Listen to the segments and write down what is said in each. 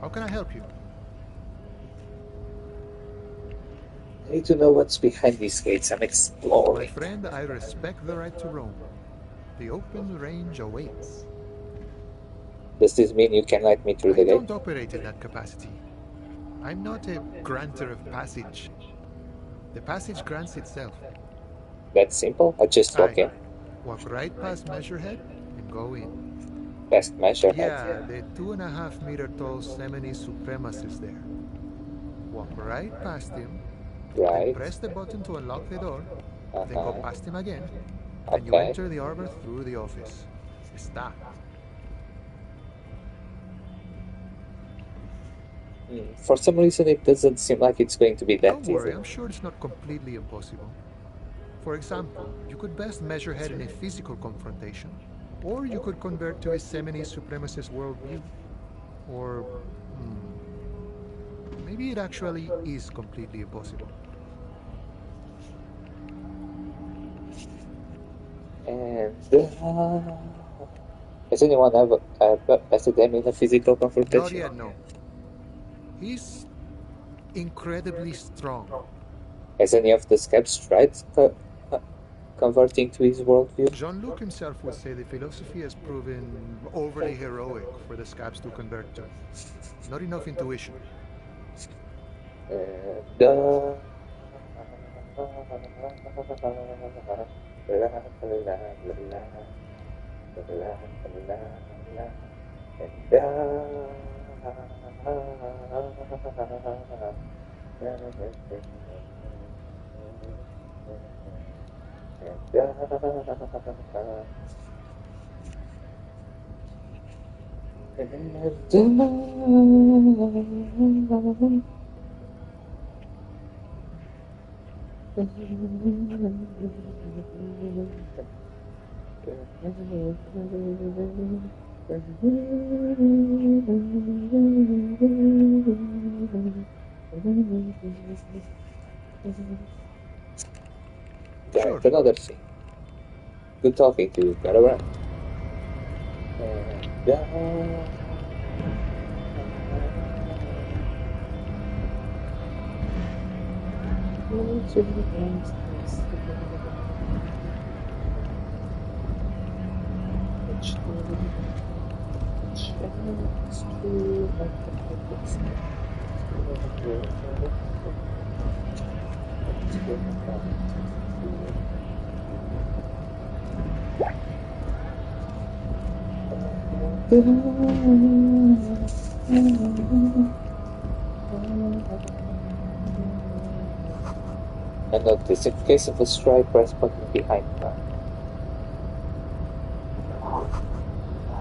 How can I help you? I need to know what's behind these gates. I'm exploring. My friend, I respect the right to roam. The open range awaits. Does this mean you can let me through I the gate? don't operate in that capacity. I'm not a granter of passage. The passage grants itself. That's simple. I just walk in. Walk right past Measurehead and go in. Past Measurehead. Yeah, the 2.5 meter tall Semini supremacist there. Walk right past him. Right. Then press the button to unlock the door. Then go past him again. And you Okay. enter the arbor through the office. Está. For some reason, it doesn't seem like it's going to be that Don't worry, easy. I'm sure it's not completely impossible. For example, you could best Measurehead in a physical confrontation, or you could convert to a Semini supremacist worldview. Or maybe it actually is completely impossible. And has anyone ever bested them in a physical confrontation? Not yet, no. He's incredibly strong. Has any of the scabs tried converting to his worldview? Jean-Luc himself would say the philosophy has proven overly heroic for the scabs to convert to. Not enough intuition. Sure. Another thing. Good talking to you. Gotta run. And notice, in case of a strike, press button behind her.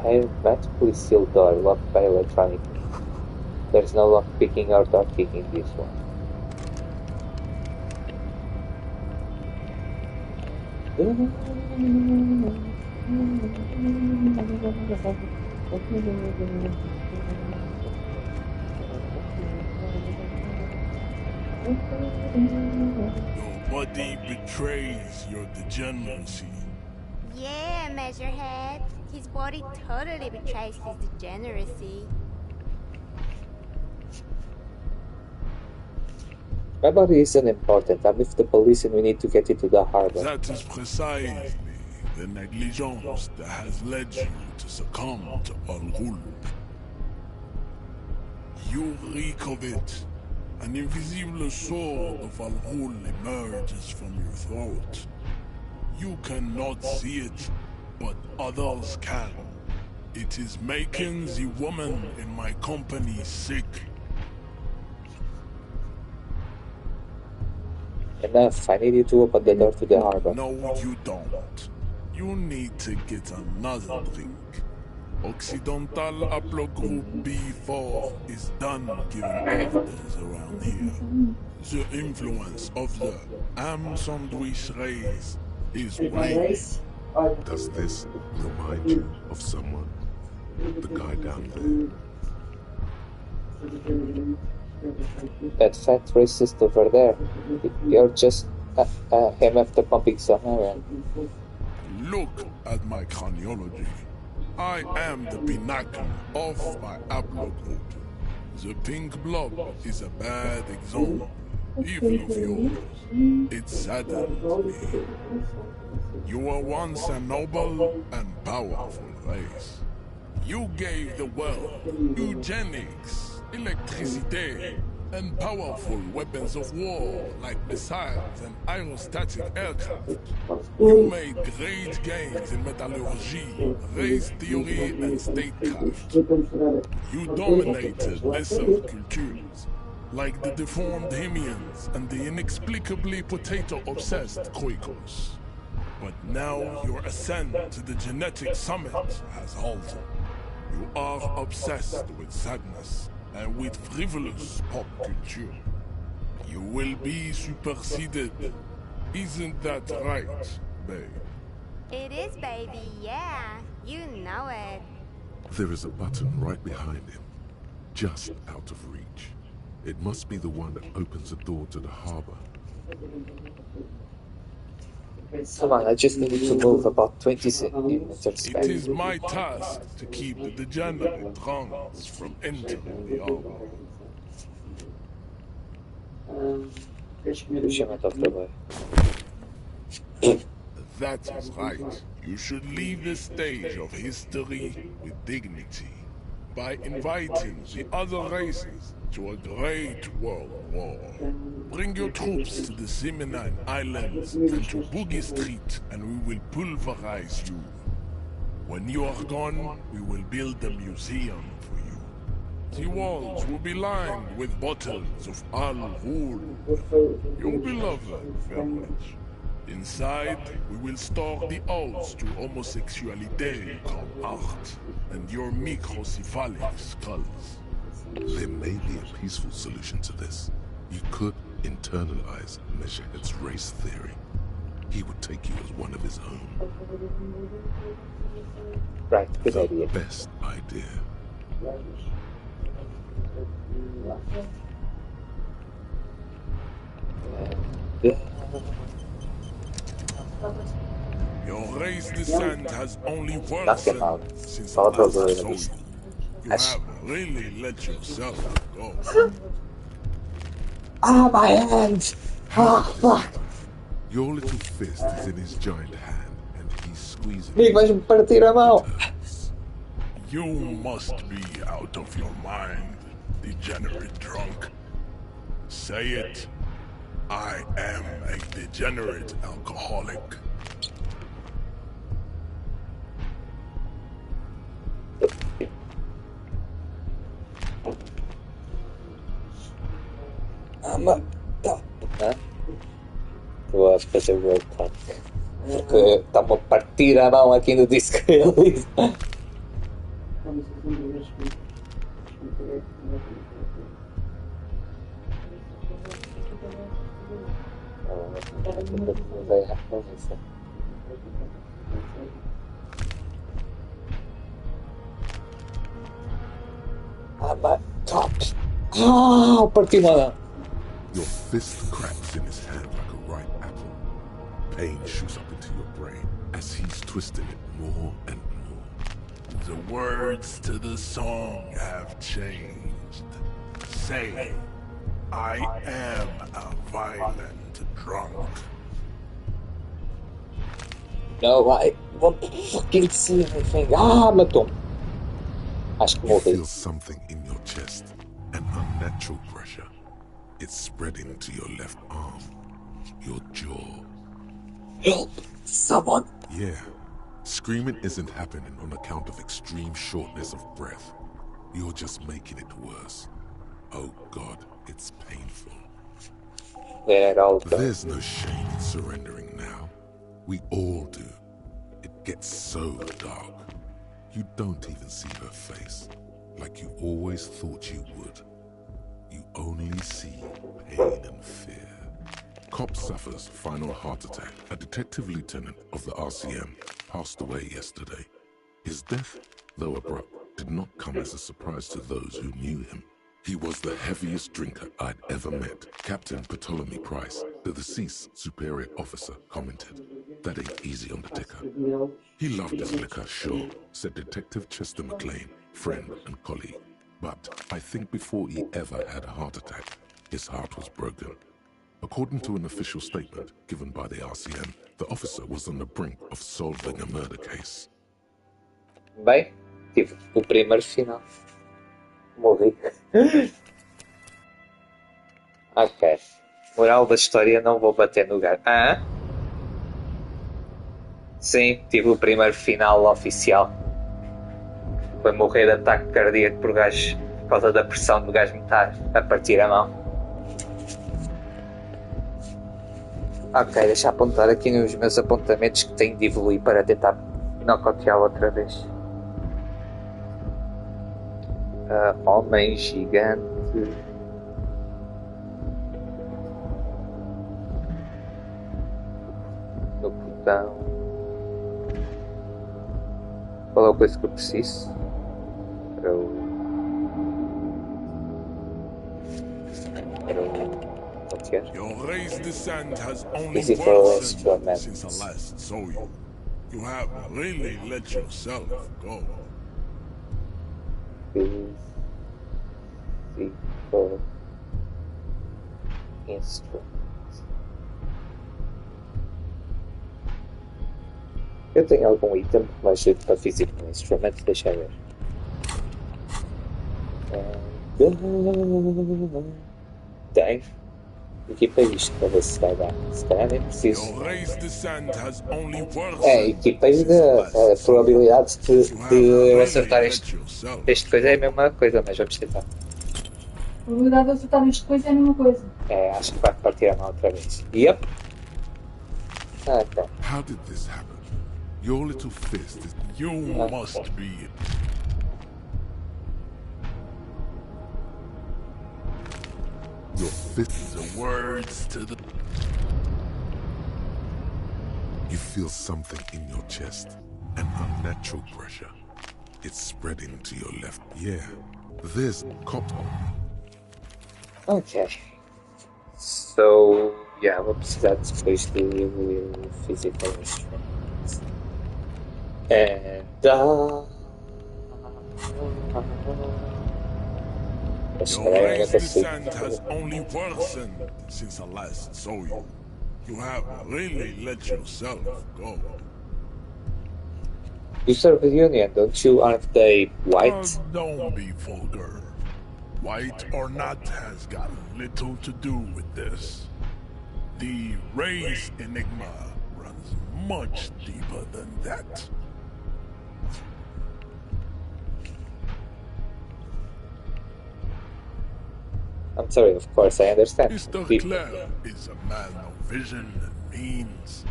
I have magically sealed door locked by electronic key. There's no lock picking or door kicking this one. Your body betrays your degeneracy. Yeah, Measurehead. His body totally betrays his degeneracy. My body isn't important. I'm with the police and we need to get into the harbor. That is precisely the negligence that has led you to succumb to Al-Ghul. You reek of it. An invisible sword of Al-Ghul emerges from your throat. You cannot see it, but others can. It is making the woman in my company sick. Enough. I need you to open the door to the harbor. No, you don't. You need to get another drink. Occidental Haplogroup B4 is done giving orders around here. The influence of the Ham Sandwich race is waning. Does this remind you of someone? The guy down there? That fat racist over there. You're just him after pumping some iron. Look at my craniology. I am the pinnacle of my haplogroup. The pink blob is a bad example, even of yours. It saddens me. You were once a noble and powerful race. You gave the world eugenics, electricity, and powerful weapons of war like missiles and aerostatic aircraft. You made great gains in metallurgy, race theory, and statecraft. You dominated lesser cultures, like the deformed Hemians and the inexplicably potato-obsessed Kroikos. But now your ascent to the genetic summit has halted. You are obsessed with sadness and with frivolous pop culture. You will be superseded. Isn't that right, babe? It is, baby, yeah. You know it. There is a button right behind him, just out of reach. It must be the one that opens the door to the harbor. Come on, I just needed to move about 20 centimeters It back. is my task to keep the degenerate drunks from entering the harbor. Push him out of the way. That is right. You should leave the stage of history with dignity by inviting the other races to a great world war. Bring your troops to the Simonine Islands and to Boogie Street, and we will pulverize you. When you are gone, we will build a museum for you. The walls will be lined with bottles of Al Ghul, your beloved beverage. Inside, we will store the odes to homosexuality called art, and your microcephalic skulls. There may be a peaceful solution to this. You could internalize Measurehead's race theory. He would take you as one of his own. Right, good The idea. best idea. Your race descent has only Knock him worsened out. since Follow last the I saw enemies. you. You Ash. have really let yourself go. Ah, my hand! Ah, fuck! Your little fist is in his giant hand, and he's squeezing Amigo, vais-me partir a mão! it. You must be out of your mind, degenerate drunk. Say it. I am a degenerate alcoholic. Estou a fazer road talk. Porque está-me a partir a mão aqui no disco ele. Ah, mas top! Ah, partiu uma mão. Your fist cracks in his hand like a ripe apple. Pain shoots up into your brain as he's twisting it more and more. The words to the song have changed. Say, I am a violent drunk. No, I won't fucking see anything. Ah, matou-me. Acho que You morri. feel something in your chest, an unnatural pressure. It's spreading to your left arm, your jaw. Help! Someone! Yeah, screaming isn't happening on account of extreme shortness of breath. You're just making it worse. Oh God, it's painful. Where it all goes. There's no shame in surrendering now. We all do. It gets so dark. You don't even see her face, like you always thought you would. You only see pain and fear. Cop suffers final heart attack. A detective lieutenant of the RCM passed away yesterday. His death, though abrupt, did not come as a surprise to those who knew him. He was the heaviest drinker I'd ever met. Captain Ptolemy Price, the deceased superior officer, commented, "That ain't easy on the ticker." He loved his liquor, sure, said Detective Chester McLean, friend and colleague. But I think before he ever had a heart attack, his heart was broken. According to an official statement given by the RCM, the officer was on the brink of solving a murder case. Bem, tive o primeiro final. Morri. Ok. Moral da história, não vou bater no gato. Ah? Sim, tive o primeiro final oficial. Foi morrer de ataque cardíaco por gajo, por causa da pressão do gajo me estar a partir a mão. Ok, deixa apontar aqui nos meus apontamentos que tenho de evoluir para tentar nocauteá-lo outra vez. Homem gigante. No portão. Qual é a coisa que eu preciso? Para o nocautear. Your raised descent has only Physical worsened instrument. since I last saw you. You have really let yourself go. Physical instrument. Eu tenho algum item que me ajude para Physical Instrument? Deixa eu ver. Tenho. Equipa isto para ver se vai dar. Se calhar nem preciso. Your raised descent has only worsened. Equipei since I last a saw probabilidade you. de You eu have acertar really este let yourself coisa é a mesma coisa, mas vamos tentar. A probabilidade de acertar isto depois é a mesma coisa. Acho que vai partir a mão outra vez. Yep. Ok. How did this happen? Your little fist is... You must be. Your fist... The words to the. You feel something in your chest. An unnatural pressure. It's spreading to your left. Yeah. There's cop... Ok. So, yeah, vou precisar depois de evoluir o Physical Instruments. And Your raised descent has only worsened since I last saw you. You have really let yourself go. You serve the Union, don't you? Aren't they white? Don't be vulgar. White or not has got little to do with this. The race enigma runs much deeper than that. I'm sorry, of course, I understand. Mr. Deep. Clare is a man of vision and means.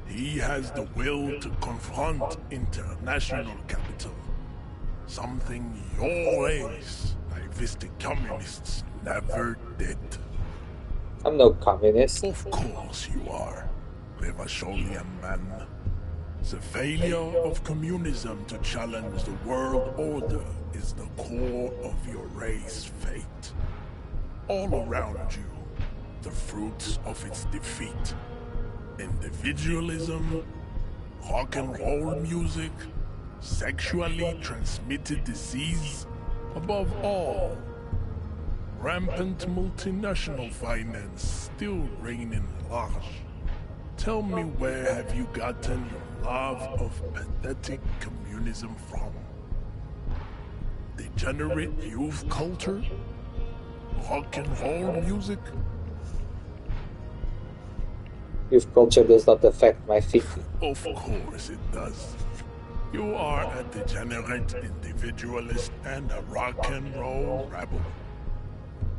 He has the will to confront international capital. Something your race, naivistic communists, never did. I'm no communist. Of course you are, Levasholian man. The failure of communism to challenge the world order is the core of your race's fate. All around you, the fruits of its defeat. Individualism, rock and roll music, sexually transmitted disease, above all, rampant multinational finance still reigning large. Tell me, where have you gotten your love of pathetic communism from? Degenerate youth culture? Rock and roll music? Youth culture does not affect my feet. Of course it does. You are a degenerate individualist and a rock and roll rebel.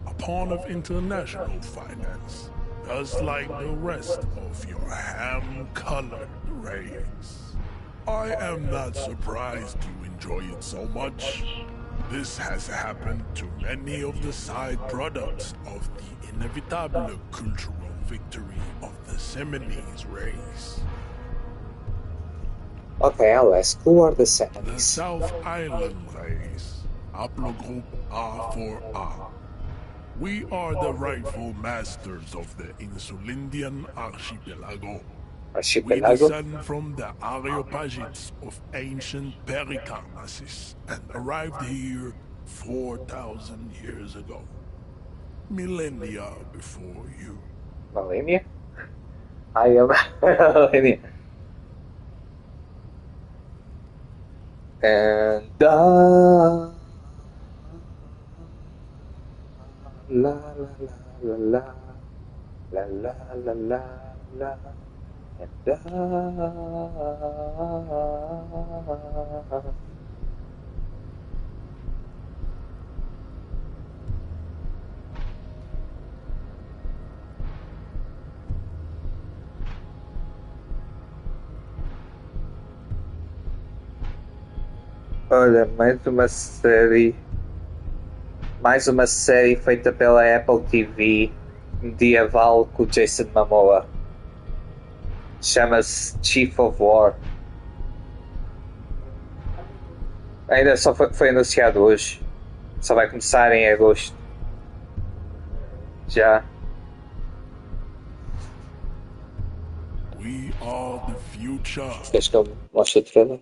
A pawn of international finance, just like the rest of your ham-colored race. I am not surprised you enjoy it so much. This has happened to many of the side products of the inevitable cultural victory of the Seminoles race. Okay, I'll ask, who are the The Seminoles? South Island race, Haplogroup R4A. We are the rightful masters of the Insulindian archipelago. We Archipelago? descend from the Areopagites of ancient Pericarnassus and arrived here 4,000 years ago. Millennia before you. Valênia? Ai, é Valênia. And la la la la la la la la la and olha, mais uma série feita pela Apple TV medieval com o Jason Momoa. Chama-se Chief of War. Ainda só foi anunciado hoje. Só vai começar em agosto. Já. We are the future. Queres que eu mostre o trailer?